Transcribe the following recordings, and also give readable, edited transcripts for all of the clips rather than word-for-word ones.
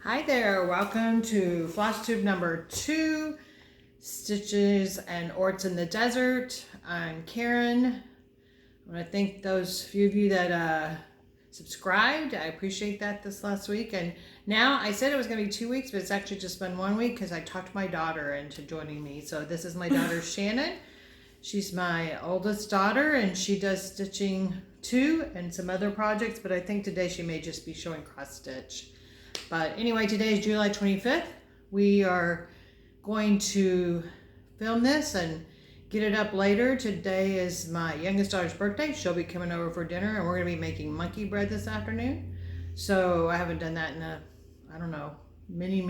Hi there, welcome to Flosstube number 2, Stitches and Orts in the Desert. I'm Karen. I want to thank those few of you that subscribed. I appreciate that this last week. And now I said it was going to be 2 weeks, but it's actually just been 1 week because I talked my daughter into joining me. So this is my daughter Shannon. She's my oldest daughter and she does stitching too and some other projects, but I think today she may just be showing cross stitch. But anyway, today is July 25th. We are going to film this and get it up later. Today is my youngest daughter's birthday. She'll be coming over for dinner and we're going to be making monkey bread this afternoon. So I haven't done that in I don't know, many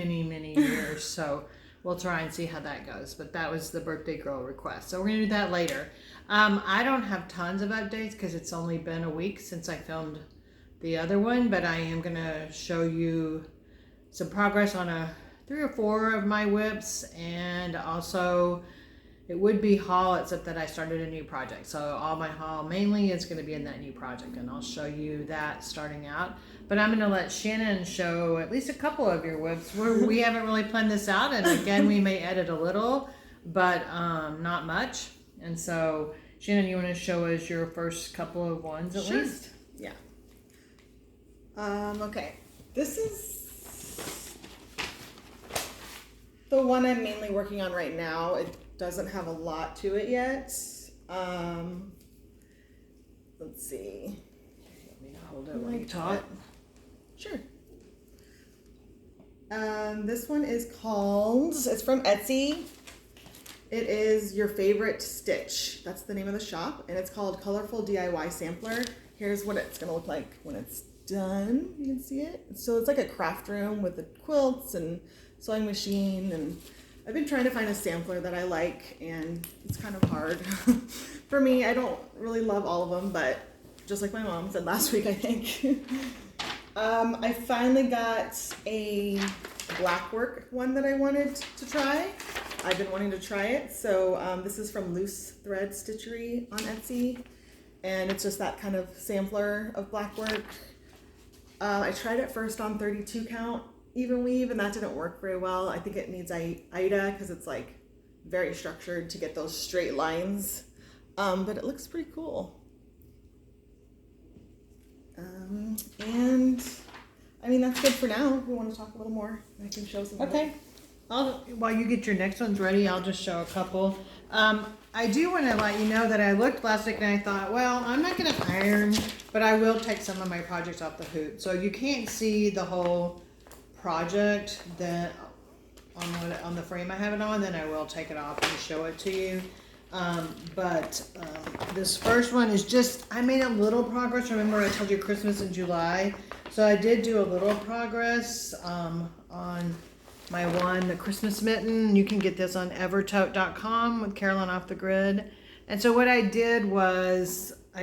years. So we'll try and see how that goes. But that was the birthday girl request. So we're going to do that later. I don't have tons of updates because it's only been a week since I filmed the other one, but I am going to show you some progress on 3 or 4 of my whips, and also it would be haul except that I started a new project. So all my haul mainly is going to be in that new project, and I'll show you that starting out. But I'm going to let Shannon show at least a couple of your whips. We haven't really planned this out, and again we may edit a little, but not much. And so Shannon, you want to show us your first couple of ones at least? Yeah. Okay, this is the one I'm mainly working on right now. It doesn't have a lot to it yet. Let's see. Let me hold it while you talk. Sure. This one is called, it's from Etsy. It is Your Favorite Stitch. That's the name of the shop, and it's called Colorful DIY Sampler. Here's what it's gonna look like when it's done. You can see it. So it's like a craft room with the quilts and sewing machine, and I've been trying to find a sampler that I like, and it's kind of hard for me. I don't really love all of them, but just like my mom said last week, I think. I finally got a black work one that I wanted to try. I've been wanting to try it. So this is from Loose Thread Stitchery on Etsy, and it's just that kind of sampler of black work. I tried it first on 32 count even weave, and that didn't work very well. I think it needs Ida because it's like very structured to get those straight lines, but it looks pretty cool. And I mean, that's good for now. If we want to talk a little more, I can show some. Okay. While you get your next ones ready, I'll just show a couple. I do want to let you know that I looked last week and I thought, well, I'm not going to iron, but I will take some of my projects off the hoop. So you can't see the whole project that on the frame I have it on, then I will take it off and show it to you. But this first one is just, I made a little progress. Remember I told you Christmas in July. So I did do a little progress on my one, the Christmas mitten. You can get this on evertote.com with Caroline Off the Grid. And so what I did was I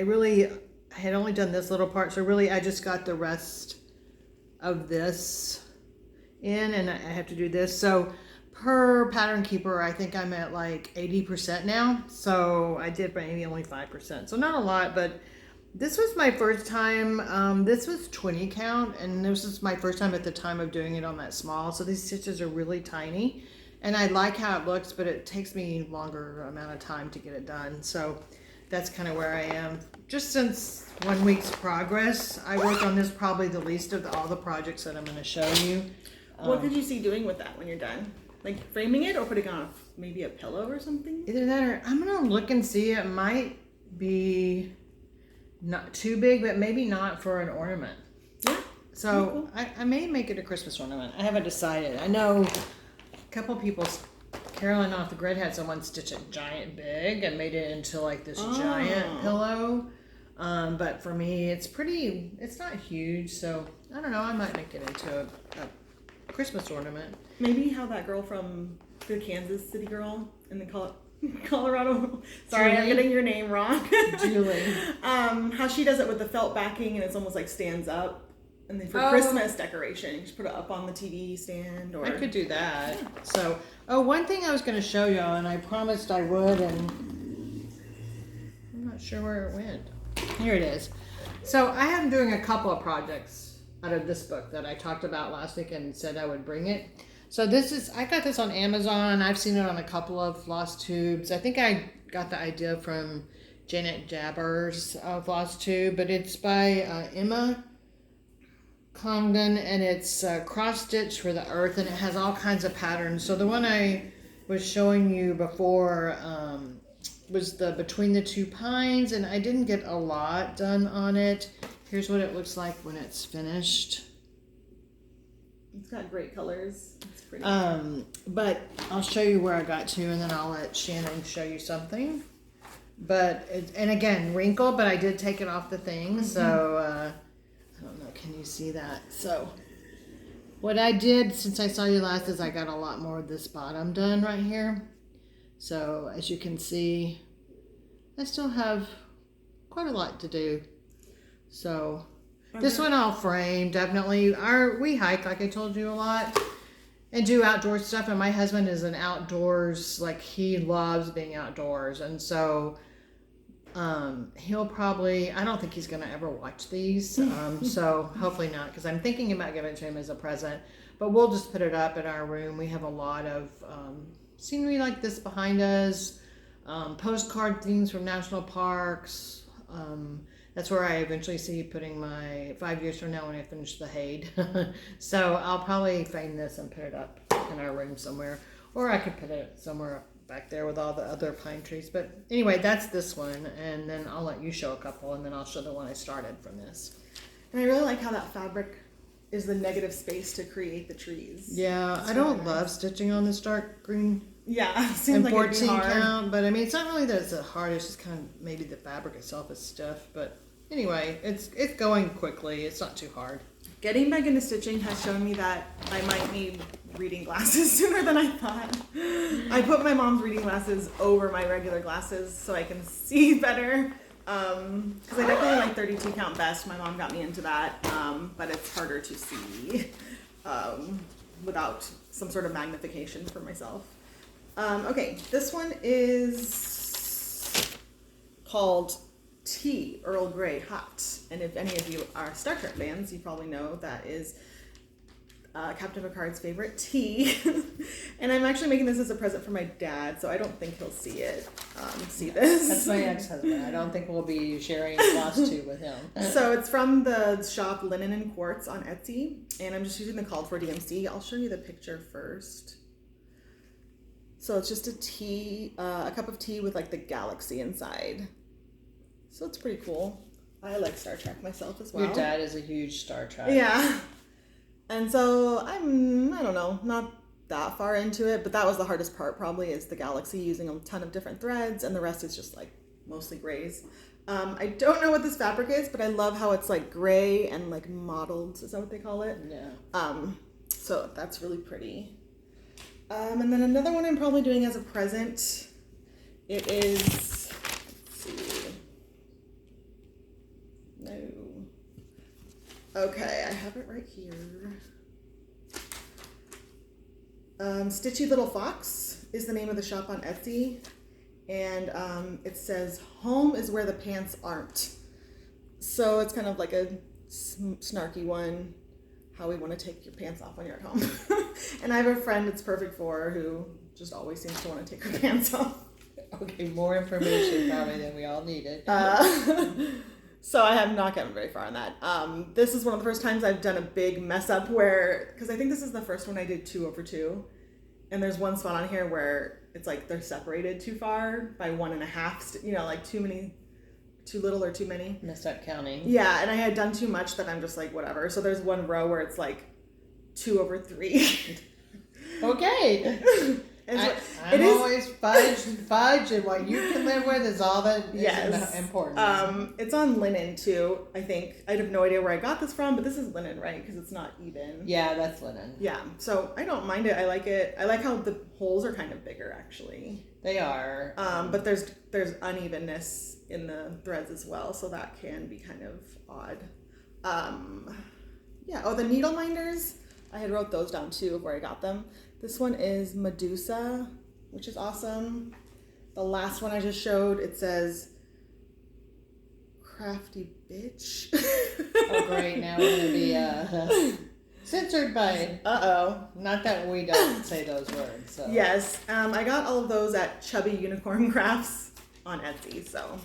had only done this little part. So really I just got the rest of this in, and I have to do this. So per pattern keeper, I think I'm at like 80% now. So I did maybe only 5%. So not a lot, but this was my first time. This was 20 count, and this was my first time at the time of doing it on that small. So these stitches are really tiny, and I like how it looks, but it takes me longer amount of time to get it done. So that's kind of where I am. Just since 1 week's progress, I worked on this probably the least of all the projects that I'm going to show you. What could you see doing with that when you're done? Like framing it or putting on maybe a pillow or something? Either that or I'm going to look and see. It might be not too big, but maybe not for an ornament. Yeah. So cool. I may make it a Christmas ornament. I haven't decided. I know a couple people, Caroline Off the Grid had someone stitch it giant big and made it into like this giant pillow. But for me, it's not huge. So I don't know. I might make it into a Christmas ornament. Maybe how that girl from the Kansas City girl in the Colorado. Sorry, Julie? I'm getting your name wrong. Julie. How she does it with the felt backing and it's almost like stands up. And then for Christmas decoration, you just put it up on the TV stand. Or I could do that. Yeah. So, one thing I was going to show y'all, and I promised I would, and I'm not sure where it went. Here it is. So I am doing a couple of projects out of this book that I talked about last week and said I would bring it. So I got this on Amazon. I've seen it on a couple of Flosstubes. I think I got the idea from Janet Jabber's Flosstube, but it's by Emma Congdon, and it's cross stitch for the earth, and it has all kinds of patterns. So the one I was showing you before was the Between the Two Pines, and I didn't get a lot done on it. Here's what it looks like when it's finished. It's got great colors. It's pretty. But I'll show you where I got to, and then I'll let Shannon show you something. But and again, wrinkled, but I did take it off the thing, so I don't know. Can you see that? So what I did since I saw you last is I got a lot more of this bottom done right here. So as you can see, I still have quite a lot to do. So this one I'll frame, definitely. We hike, like I told you, a lot and do outdoor stuff. And my husband is an outdoors, like he loves being outdoors. And so he'll probably, I don't think he's going to ever watch these. So hopefully not, because I'm thinking about giving it to him as a present. But we'll just put it up in our room. We have a lot of scenery like this behind us, postcard things from national parks. That's where I eventually see putting my 5 years from now when I finish the Haid. So I'll probably frame this and put it up in our room somewhere. Or I could put it somewhere back there with all the other pine trees. But anyway, that's this one. And then I'll let you show a couple, and then I'll show the one I started from this. And I really like how that fabric is the negative space to create the trees. Yeah, I don't love stitching on this dark green. Yeah, seems like it'd be hard. Count, but I mean, it's not really that it's hard. It's just kind of maybe the fabric itself is stiff. But anyway, it's going quickly. It's not too hard. Getting back into stitching has shown me that I might need reading glasses sooner than I thought. I put my mom's reading glasses over my regular glasses so I can see better. Because I definitely like 32 count best. My mom got me into that, but it's harder to see without some sort of magnification for myself. Okay, this one is called Tea Earl Grey Hot, and if any of you are Star Trek fans, you probably know that is Captain Picard's favorite tea. And I'm actually making this as a present for my dad, so I don't think he'll see it. See this? That's my ex-husband. I don't think we'll be sharing Flosstube with him. So it's from the shop Linen and Quartz on Etsy, and I'm just using the called for DMC. I'll show you the picture first. So it's just a cup of tea with like the galaxy inside. So it's pretty cool. I like Star Trek myself as well. Your dad is a huge Star Trek. Yeah. And so I don't know, not that far into it, but that was the hardest part probably, is the galaxy, using a ton of different threads, and the rest is just like mostly grays. I don't know what this fabric is, but I love how it's like gray and like mottled. Is that what they call it? Yeah. So that's really pretty. And then another one I'm probably doing as a present. It is, let's see. No. Okay, I have it right here. Stitchy Little Fox is the name of the shop on Etsy. And it says, home is where the pants aren't. So it's kind of like a snarky one. How we want to take your pants off when you're at home. And I have a friend it's perfect for, who just always seems to want to take her pants off. Okay, more information probably than we all needed. So I have not gotten very far on that. This is one of the first times I've done a big mess up where, because I think this is the first one I did 2 over 2. And there's one spot on here where it's like they're separated too far by 1.5, like too little or too many. Messed up counting. Yeah, and I had done too much that I'm just like, whatever. So there's one row where it's like 2 over 3. Okay. I'm always fudge, and what you can live with is all that is important. It's on linen too, I think. I have no idea where I got this from, but this is linen, right? Because it's not even. Yeah, that's linen. Yeah, so I don't mind it. I like it. I like how the holes are kind of bigger, actually. They are. But there's unevenness in the threads as well, so that can be kind of odd. The needle minders. I had wrote those down too of where I got them. This one is Medusa, which is awesome. The last one I just showed, it says crafty bitch. Oh, great. Now we're going to be censored by... Uh-oh. Not that we don't say those words. So. Yes. I got all of those at Chubby Unicorn Crafts on Etsy. So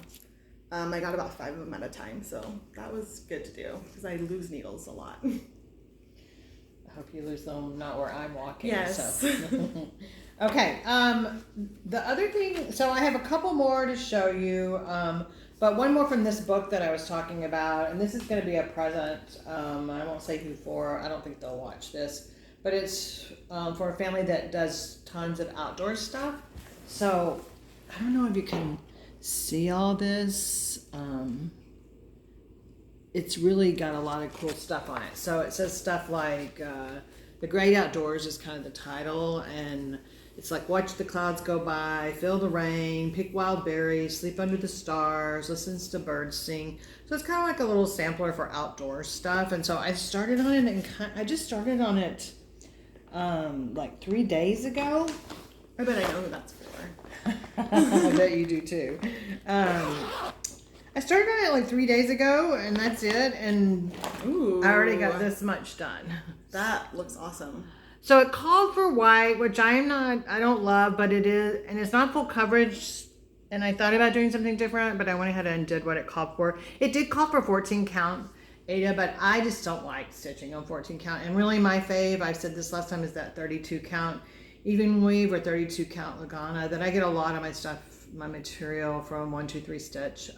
I got about 5 of them at a time. So that was good to do because I lose needles a lot. I hope you lose them not where I'm walking. Yes. So. Okay. The other thing, so I have a couple more to show you, but one more from this book that I was talking about, and this is going to be a present. I won't say who for. I don't think they'll watch this, but it's for a family that does tons of outdoor stuff. So I don't know if you can see all this. It's really got a lot of cool stuff on it. So it says stuff like The Great Outdoors is kind of the title, and it's like watch the clouds go by, feel the rain, pick wild berries, sleep under the stars, listens to birds sing. So it's kind of like a little sampler for outdoor stuff. And so I started on it, and I just started on it like 3 days ago. I bet I know who that's for. I bet you do too. I started on it like 3 days ago, and that's it. And Ooh, I already got this much done. That looks awesome. So it called for white, which I don't love, but it is, and it's not full coverage. And I thought about doing something different, but I went ahead and did what it called for. It did call for 14 count Ada, but I just don't like stitching on 14 count. And really my fave, I've said this last time, is that 32 count even weave or 32 count Lagana. That I get a lot of my stuff, my material from 1-2-3 Stitch.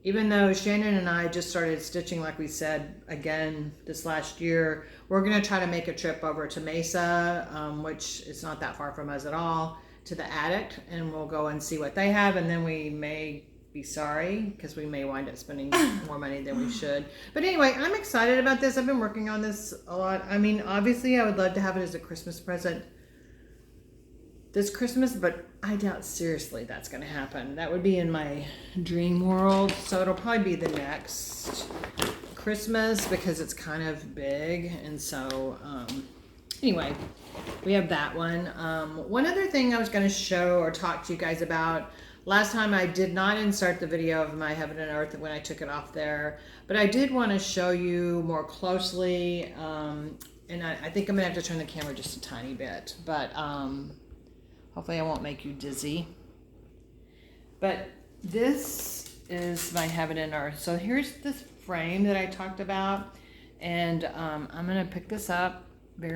Even though Shannon and I just started stitching, like we said, again this last year, we're going to try to make a trip over to Mesa, which is not that far from us at all, to the attic, and we'll go and see what they have, and then we may be sorry because we may wind up spending more money than we should. But anyway, I'm excited about this. I've been working on this a lot. I mean, obviously I would love to have it as a Christmas present this Christmas, but I doubt seriously that's going to happen. That would be in my dream world. So it'll probably be the next Christmas because it's kind of big. And so anyway, we have that one. One other thing I was going to show or talk to you guys about. Last time I did not insert the video of my Heaven and Earth when I took it off there, but I did want to show you more closely. And I think I'm going to have to turn the camera just a tiny bit, but hopefully I won't make you dizzy. But this is my Heaven and Earth. So here's this frame that I talked about. And I'm going to pick this up. I'm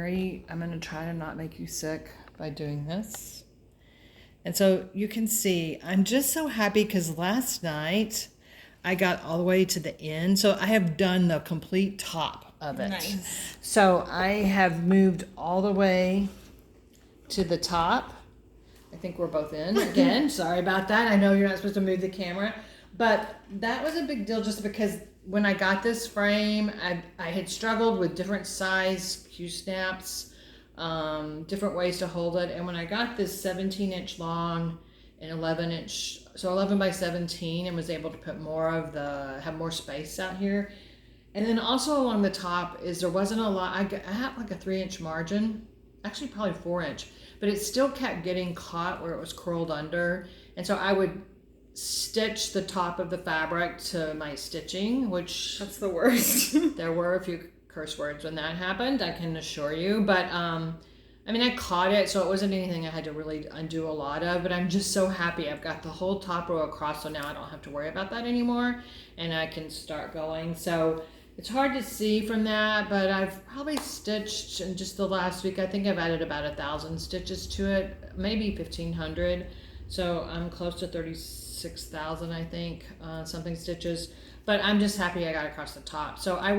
going to try to not make you sick by doing this. And so you can see, I'm just so happy because last night I got all the way to the end. So I have done the complete top of it. Nice. So I have moved all the way to the top. I think we're both in again. Sorry about that. I know you're not supposed to move the camera, but that was a big deal just because when I got this frame, I had struggled with different size Q-snaps, different ways to hold it. And when I got this 17-inch long and 11-inch, so 11 by 17, and was able to put have more space out here. And then also along the top there wasn't a lot. I had like a 3-inch margin, actually probably 4-inch. But it still kept getting caught where it was curled under. And so I would stitch the top of the fabric to my stitching, which... That's the worst. There were a few curse words when that happened, I can assure you. But, I mean, I caught it, so it wasn't anything I had to really undo a lot of. But I'm just so happy. I've got the whole top row across, so now I don't have to worry about that anymore. And I can start going. So... It's hard to see from that, but I've probably stitched in just the last week. I think I've added about 1,000 stitches to it, maybe 1,500. So I'm close to 36,000, I think, something stitches. But I'm just happy I got across the top. So I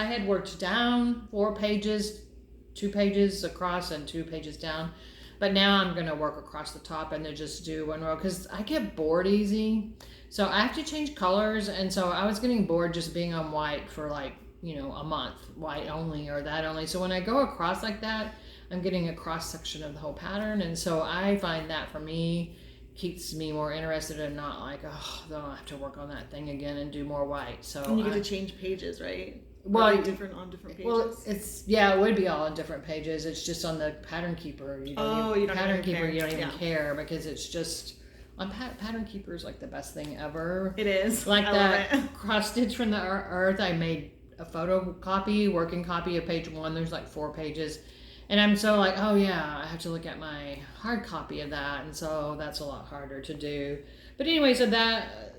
had worked down 4 pages, 2 pages across and 2 pages down. But now I'm gonna work across the top and then just do 1 row because I get bored easy. So I have to change colors, and so I was getting bored just being on white for like, a month, white only or that only. So when I go across like that, I'm getting a cross section of the whole pattern, and so I find that for me keeps me more interested and not like, oh, then I'll have to work on that thing again and do more white. So and you get to change pages, right? Well, different on different pages. Well, it would be all on different pages. It's just on the pattern keeper. You don't even care because it's just Pattern Keeper is like the best thing ever. It is. Like I that love it. cross stitch from the earth. I made a photocopy, working copy of page 1. There's like 4 pages. And I'm so like, oh yeah, I have to look at my hard copy of that. And so that's a lot harder to do. But anyway, so that,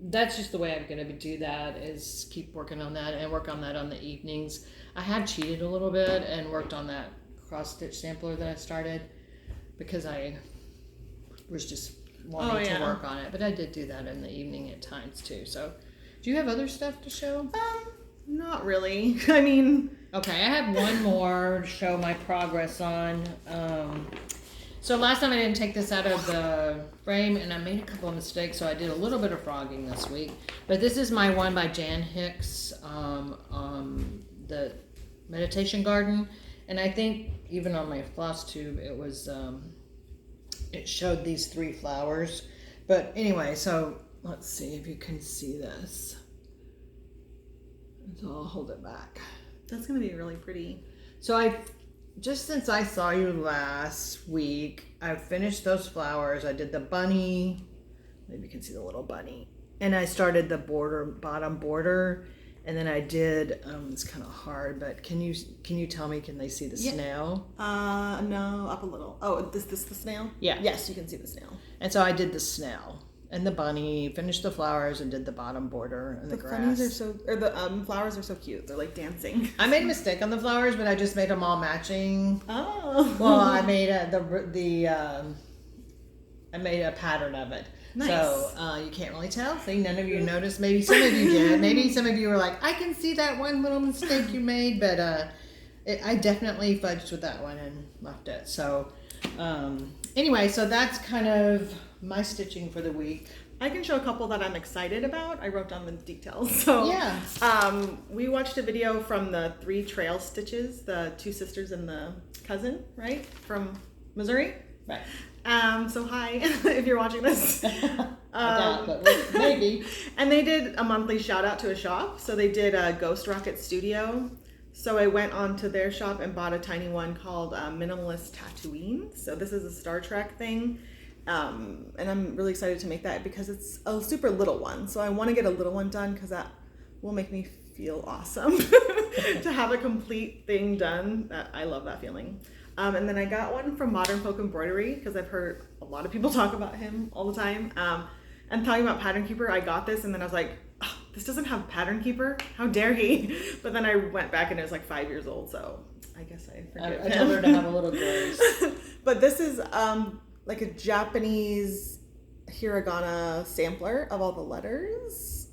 that's just the way I'm going to do that, is keep working on that and work on that on the evenings. I had cheated a little bit and worked on that cross stitch sampler that I started because I was just wanting to work on it. But I did do that in the evening at times too. So do you have other stuff to show? Not really. I mean... Okay, I have one more to show my progress on. So last time I didn't take this out of the frame and I made a couple of mistakes, so I did a little bit of frogging this week. But this is my one by Jan Hicks, the Meditation Garden. And I think even on my Flosstube it was, it showed these 3 flowers. But anyway, so let's see if you can see this. So I'll hold it back. That's going to be really pretty. So just since I saw you last week, I've finished those flowers. I did the bunny. Maybe you can see the little bunny. And I started the bottom border. And then I did, it's kind of hard, but can you tell me, can they see the snail? No, up a little. Oh, is this the snail? Yeah. Yes, you can see the snail. And so I did the snail and the bunny, finished the flowers and did the bottom border and the grass. The flowers are so cute. They're like dancing. I made a mistake on the flowers, but I just made them all matching. Oh. Well, I made I made a pattern of it. Nice. So you can't really tell. See, none of you noticed. Maybe some of you did. Maybe some of you were like, I can see that one little mistake you made, but I definitely fudged with that one and left it. So anyway, so that's kind of my stitching for the week. I can show a couple that I'm excited about. I wrote down the details. So yeah. We watched a video from the 3 trail stitches, the 2 sisters and the cousin, right? From Missouri. Right. So hi, if you're watching this. But maybe. And they did a monthly shout out to a shop. So they did a Ghost Rocket Studio. So I went on to their shop and bought a tiny one called Minimalist Tatooine. So this is a Star Trek thing. And I'm really excited to make that because it's a super little one. So I want to get a little one done because that will make me feel awesome to have a complete thing done. I love that feeling. And then I got one from Modern Folk Embroidery because I've heard a lot of people talk about him all the time. And talking about Pattern Keeper, I got this and then I was like, oh, this doesn't have Pattern Keeper? How dare he? But then I went back and it was like 5 years old, so I guess I forgive him. I told her to have a little grace. But this is like a Japanese hiragana sampler of all the letters.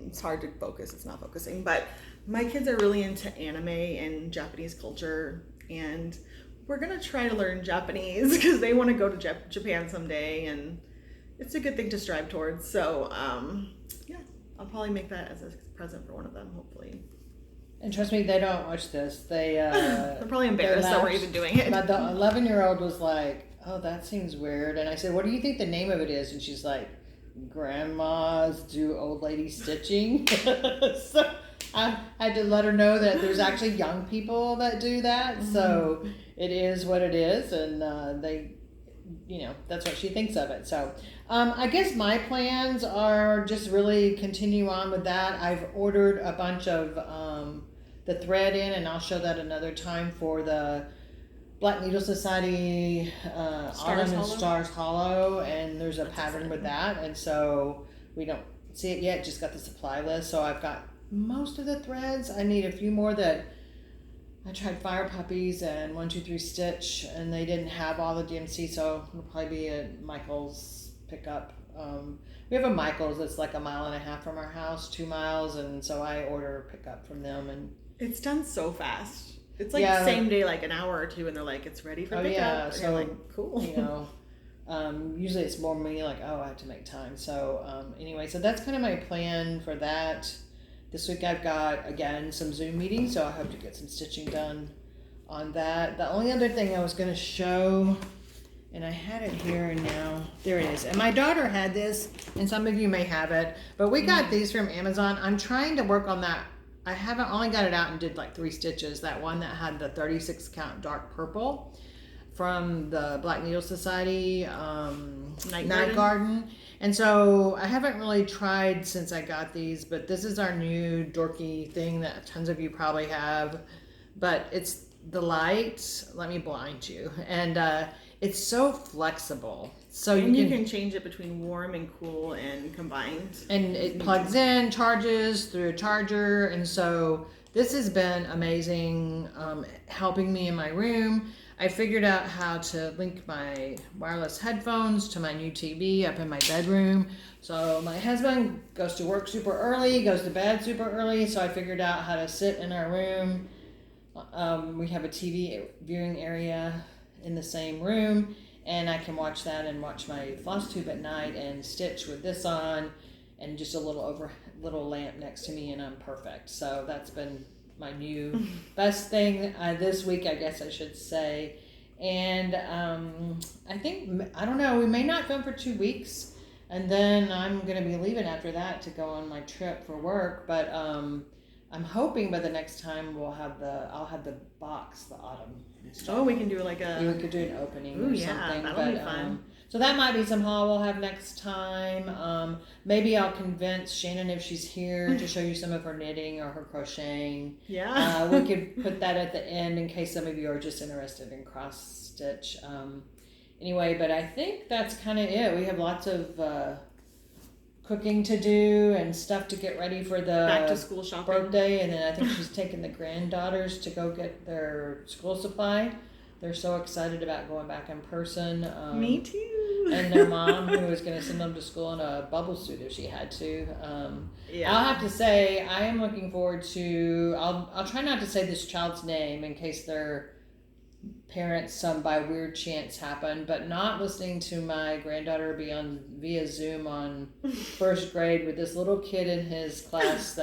It's hard to focus, it's not focusing, but my kids are really into anime and Japanese culture, and we're gonna try to learn Japanese because they want to go to Japan someday, and it's a good thing to strive towards. So yeah, I'll probably make that as a present for one of them, hopefully. And trust me, they don't watch this. They're probably embarrassed that we're even doing it. But the 11-year-old was like, oh, that seems weird. And I said, what do you think the name of it is? And she's like, Grandmas Do Old Lady Stitching. So I had to let her know that there's actually young people that do that. Mm-hmm. So it is what it is. And they, that's what she thinks of it. So I guess my plans are just really continue on with that. I've ordered a bunch of the thread in, and I'll show that another time for the Black Needle Society Autumn and Stars Hollow, and there's a pattern with that, and so we don't see it yet, just got the supply list. So I've got most of the threads. I need a few more that I tried Fire Puppies and 123 Stitch, and they didn't have all the DMC, so it'll probably be a Michael's pickup. We have a Michael's that's like 1.5 miles from our house, 2 miles, and so I order pickup from them. And it's done so fast. It's like the same day, like an hour or two, and they're like, it's ready for pickup. Yeah, and so you're like, cool. Usually it's more me like, oh, I have to make time. So anyway, so that's kind of my plan for that. This week I've got, again, some Zoom meetings, so I hope to get some stitching done on that. The only other thing I was going to show, and I had it here and now, there it is. And my daughter had this, and some of you may have it, but we got these from Amazon. I'm trying to work on that. I haven't only got it out and did like 3 stitches. That one that had the 36 count dark purple from the Black Needle Society Night Garden. And so I haven't really tried since I got these, but this is our new dorky thing that tons of you probably have. But it's the light. Let me blind you. And it's so flexible. So you can change it between warm and cool and combined. And it plugs in, charges through a charger. And so this has been amazing, helping me in my room. I figured out how to link my wireless headphones to my new TV up in my bedroom. So my husband goes to work super early, goes to bed super early. So I figured out how to sit in our room. We have a TV viewing area in the same room, and I can watch that and watch my Flosstube at night and stitch with this on, and just a little lamp next to me, and I'm perfect. So that's been my new best thing this week, I guess I should say. And I think, I don't know, we may not film for 2 weeks, and then I'm going to be leaving after that to go on my trip for work. But I'm hoping by the next time I'll have the box, the autumn. Oh, we can do like a... We could do an opening Ooh, or yeah, something. that'll be fun. So that might be some haul we'll have next time. Maybe I'll convince Shannon, if she's here, to show you some of her knitting or her crocheting. Yeah. We could put that at the end in case some of you are just interested in cross stitch. Anyway, but I think that's kind of it. We have lots of cooking to do and stuff to get ready for the back to school shopping birthday, and then I think she's taking the granddaughters to go get their school supply. They're so excited about going back in person. Me too. And their mom, who was going to send them to school in a bubble suit if she had to. Yeah. I'll have to say, I am looking forward to. I'll try not to say this child's name in case their parents, some by weird chance happen, but not listening to my granddaughter be on via Zoom on first grade with this little kid in his class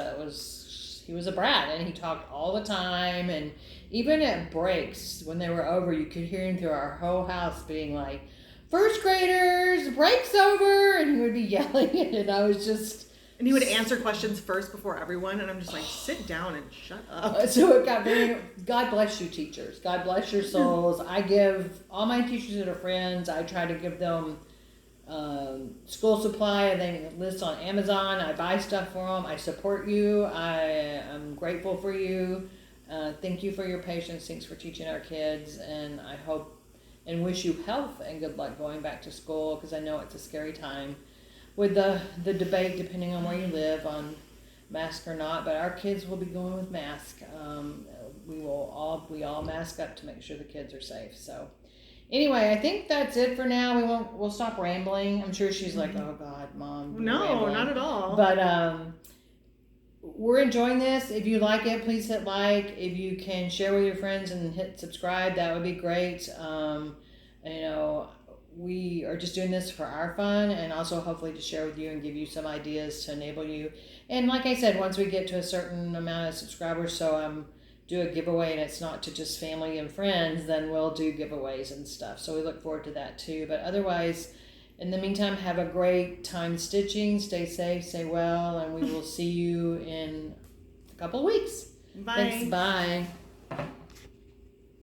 he was a brat, and he talked all the time, and even at breaks when they were over, you could hear him through our whole house being like, "First graders, break's over," and he would be yelling it, and I was just... And he would answer questions first before everyone, and I'm just like, sit down and shut up. So it got very... God bless you, teachers. God bless your souls. I give all my teachers that are friends, I try to give them school supply, and they list on Amazon. I buy stuff for them. I support you. I'm grateful for you. Thank you for your patience. Thanks for teaching our kids, and I hope and wish you health and good luck going back to school, because I know it's a scary time with the debate, depending on where you live, on mask or not. But our kids will be going with mask. We all mask up to make sure the kids are safe. So anyway, I think that's it for now. We'll stop rambling. I'm sure she's like, "Oh God, Mom." No, rambling. not at all. But we're enjoying this. If you like it, please hit like. If you can share with your friends and hit subscribe, that would be great. We are just doing this for our fun, and also hopefully to share with you and give you some ideas to enable you. And like I said, once we get to a certain amount of subscribers, so do a giveaway, and it's not to just family and friends, then we'll do giveaways and stuff. So we look forward to that too. But otherwise, in the meantime, have a great time stitching. Stay safe, stay well, and we will see you in a couple of weeks. Bye. Thanks. Bye.